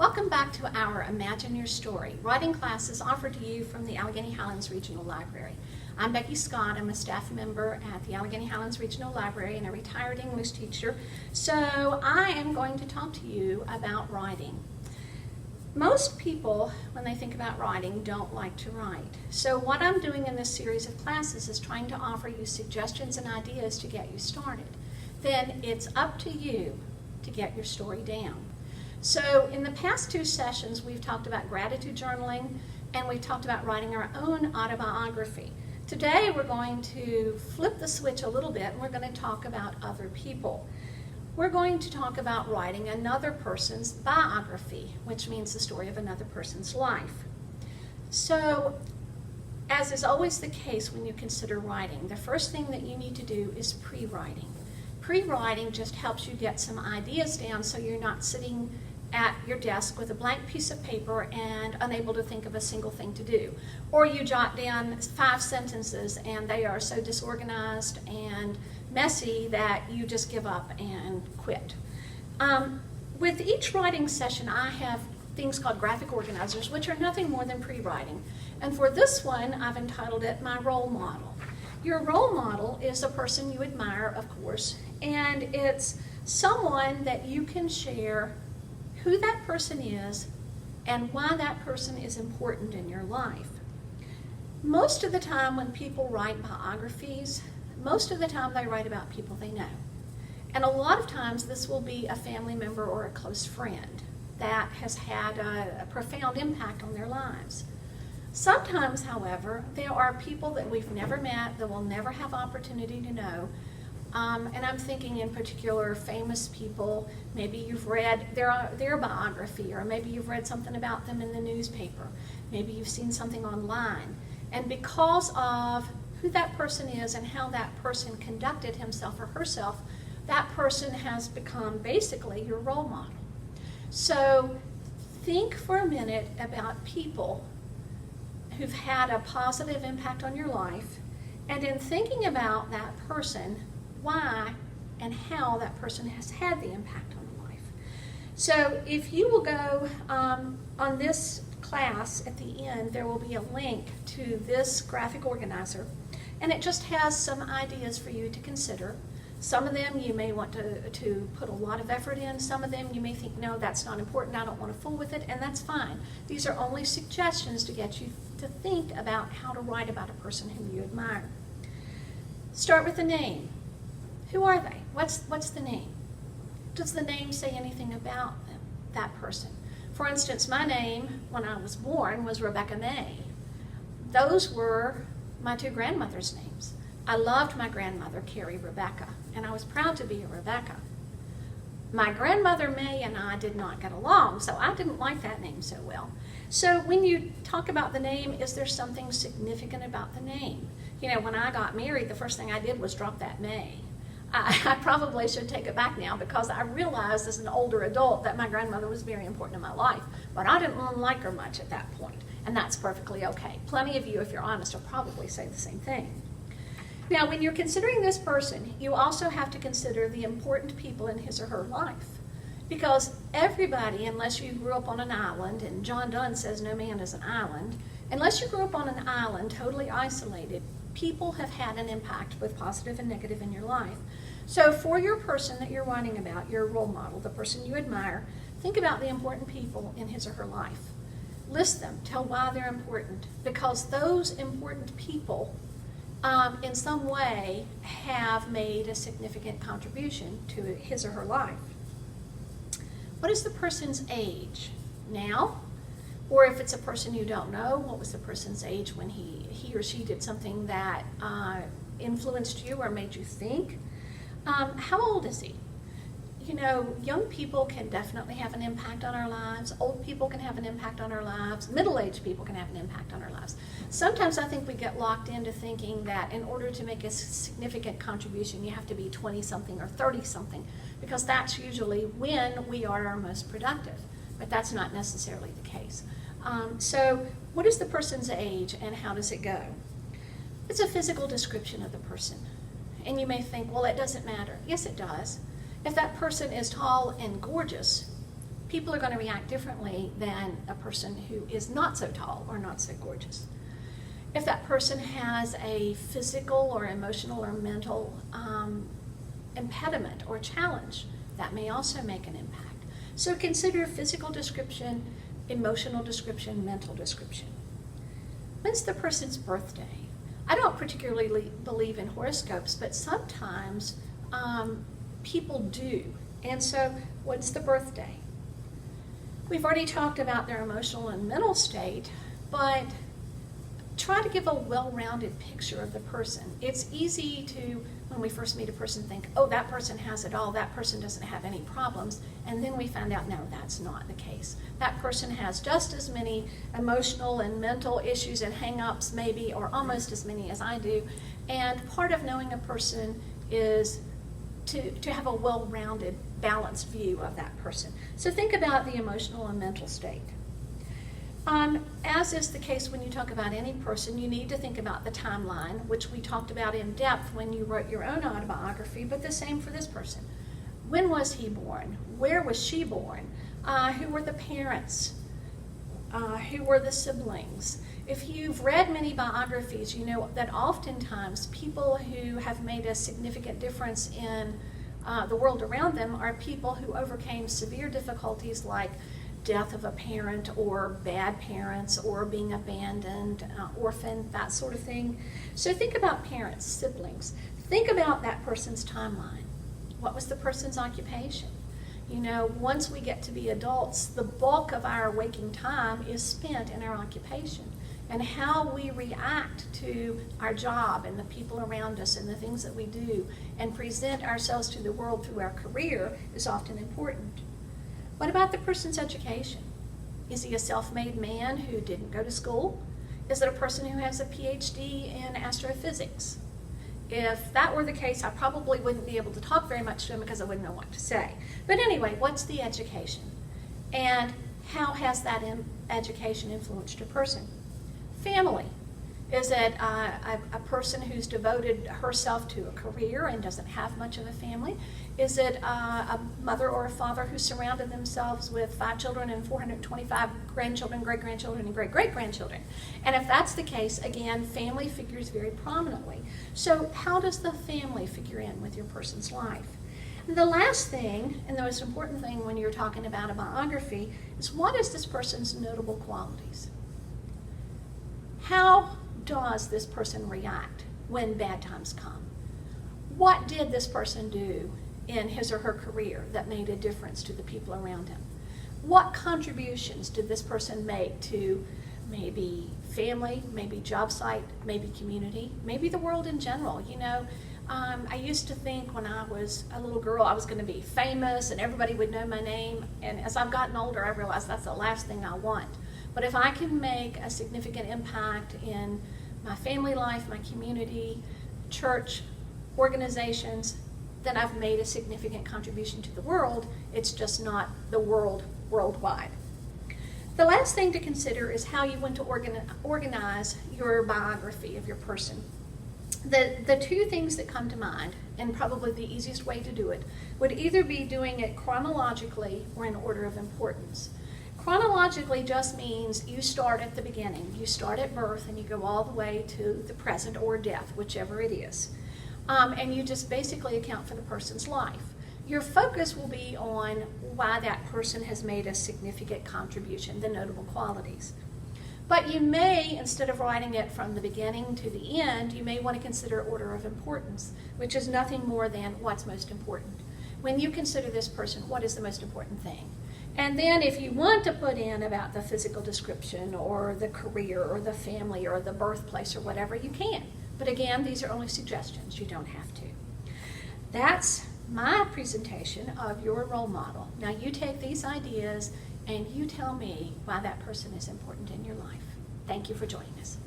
Welcome back to our Imagine Your Story writing classes offered to you from the Allegheny Highlands Regional Library. I'm Becky Scott. I'm a staff member at the Allegheny Highlands Regional Library and a retired English teacher. So I am going to talk to you about writing. Most people, when they think about writing, don't like to write. So what I'm doing in this series of classes is trying to offer you suggestions and ideas to get you started. Then it's up to you to get your story down. So in the past two sessions, we've talked about gratitude journaling and we've talked about writing our own autobiography. Today we're going to flip the switch a little bit and we're going to talk about other people. We're going to talk about writing another person's biography, which means the story of another person's life. So, as is always the case when you consider writing, the first thing that you need to do is pre-writing. Pre-writing just helps you get some ideas down so you're not sitting at your desk with a blank piece of paper and unable to think of a single thing to do. Or you jot down 5 sentences and they are so disorganized and messy that you just give up and quit. With each writing session, I have things called graphic organizers, which are nothing more than pre-writing. And for this one, I've entitled it My Role Model. Your role model is a person you admire, of course, and it's someone that you can share who that person is and why that person is important in your life. Most of the time when people write biographies, most of the time they write about people they know. And a lot of times this will be a family member or a close friend that has had a profound impact on their lives. Sometimes, however, there are people that we've never met, that we'll never have opportunity to know. And I'm thinking in particular famous people. Maybe you've read their biography, or maybe you've read something about them in the newspaper. Maybe you've seen something online. And because of who that person is and how that person conducted himself or herself, that person has become basically your role model. So think for a minute about people who've had a positive impact on your life, and in thinking about that person, why and how that person has had the impact on your life. So if you will go on this class at the end, there will be a link to this graphic organizer, and it just has some ideas for you to consider. Some of them you may want to put a lot of effort in. Some of them you may think, no, that's not important, I don't want to fool with it, and that's fine. These are only suggestions to get you to think about how to write about a person whom you admire. Start with the name. Who are they? What's the name? Does the name say anything about them, that person? For instance, my name when I was born was Rebecca May. Those were my 2 grandmothers' names. I loved my grandmother, Carrie Rebecca, and I was proud to be a Rebecca. My grandmother May and I did not get along, so I didn't like that name so well. So when you talk about the name, is there something significant about the name? You know, when I got married, the first thing I did was drop that May. I probably should take it back now because I realized as an older adult that my grandmother was very important in my life, but I didn't like her much at that point, and that's perfectly okay. Plenty of you, if you're honest, will probably say the same thing. Now, when you're considering this person, you also have to consider the important people in his or her life, because everybody, unless you grew up on an island, and John Donne says no man is an island, unless you grew up on an island totally isolated, people have had an impact, both positive and negative, in your life. So for your person that you're writing about, your role model, the person you admire, think about the important people in his or her life. List them, tell why they're important, because those important people in some way have made a significant contribution to his or her life. What is the person's age now? Or if it's a person you don't know, what was the person's age when he or she did something that influenced you or made you think? How old is he? You know, young people can definitely have an impact on our lives. Old people can have an impact on our lives. Middle-aged people can have an impact on our lives. Sometimes I think we get locked into thinking that in order to make a significant contribution, you have to be 20-something or 30-something, because that's usually when we are our most productive. But that's not necessarily the case. So what is the person's age and how does it go? It's a physical description of the person. And you may think, well, it doesn't matter. Yes, it does. If that person is tall and gorgeous, people are going to react differently than a person who is not so tall or not so gorgeous. If that person has a physical or emotional or mental impediment or challenge, that may also make an impact. So consider physical description, emotional description, mental description. When's the person's birthday? I don't particularly believe in horoscopes, but sometimes people do. And so, what's the birthday? We've already talked about their emotional and mental state, but try to give a well-rounded picture of the person. It's easy to, when we first meet a person, think, oh, that person has it all, that person doesn't have any problems, and then we find out, no, that's not the case. That person has just as many emotional and mental issues and hang-ups, maybe, or almost as many as I do, and part of knowing a person is to have a well-rounded, balanced view of that person. So think about the emotional and mental state. As is the case when you talk about any person, you need to think about the timeline, which we talked about in depth when you wrote your own autobiography, but the same for this person. When was he born? Where was she born? Who were the parents? Who were the siblings? If you've read many biographies, you know that oftentimes people who have made a significant difference in the world around them are people who overcame severe difficulties like death of a parent or bad parents or being abandoned, orphaned, that sort of thing. So think about parents, siblings. Think about that person's timeline. What was the person's occupation? You know, once we get to be adults, the bulk of our waking time is spent in our occupation. And how we react to our job and the people around us and the things that we do and present ourselves to the world through our career is often important. What about the person's education? Is he a self-made man who didn't go to school? Is it a person who has a PhD in astrophysics? If that were the case, I probably wouldn't be able to talk very much to him because I wouldn't know what to say. But anyway, what's the education? And how has that education influenced a person? Family. Is it a person who's devoted herself to a career and doesn't have much of a family? Is it a mother or a father who surrounded themselves with 5 children and 425 grandchildren, great-grandchildren, and great-great-grandchildren? And if that's the case, again, family figures very prominently. So how does the family figure in with your person's life? And the last thing, and the most important thing when you're talking about a biography, is what is this person's notable qualities? How does this person react when bad times come? What did this person do in his or her career that made a difference to the people around him? What contributions did this person make to maybe family, maybe job site, maybe community, maybe the world in general? You know, I used to think when I was a little girl I was going to be famous and everybody would know my name, and as I've gotten older I realized that's the last thing I want. But if I can make a significant impact in my family life, my community, church, organizations, then I've made a significant contribution to the world. It's just not the world worldwide. The last thing to consider is how you want to organize your biography of your person. The two things that come to mind, and probably the easiest way to do it, would either be doing it chronologically or in order of importance. Chronologically just means you start at the beginning. You start at birth and you go all the way to the present or death, whichever it is. And you just basically account for the person's life. Your focus will be on why that person has made a significant contribution, the notable qualities. But you may, instead of writing it from the beginning to the end, you may want to consider order of importance, which is nothing more than what's most important. When you consider this person, what is the most important thing? And then if you want to put in about the physical description or the career or the family or the birthplace or whatever, you can. But again, these are only suggestions. You don't have to. That's my presentation of your role model. Now you take these ideas and you tell me why that person is important in your life. Thank you for joining us.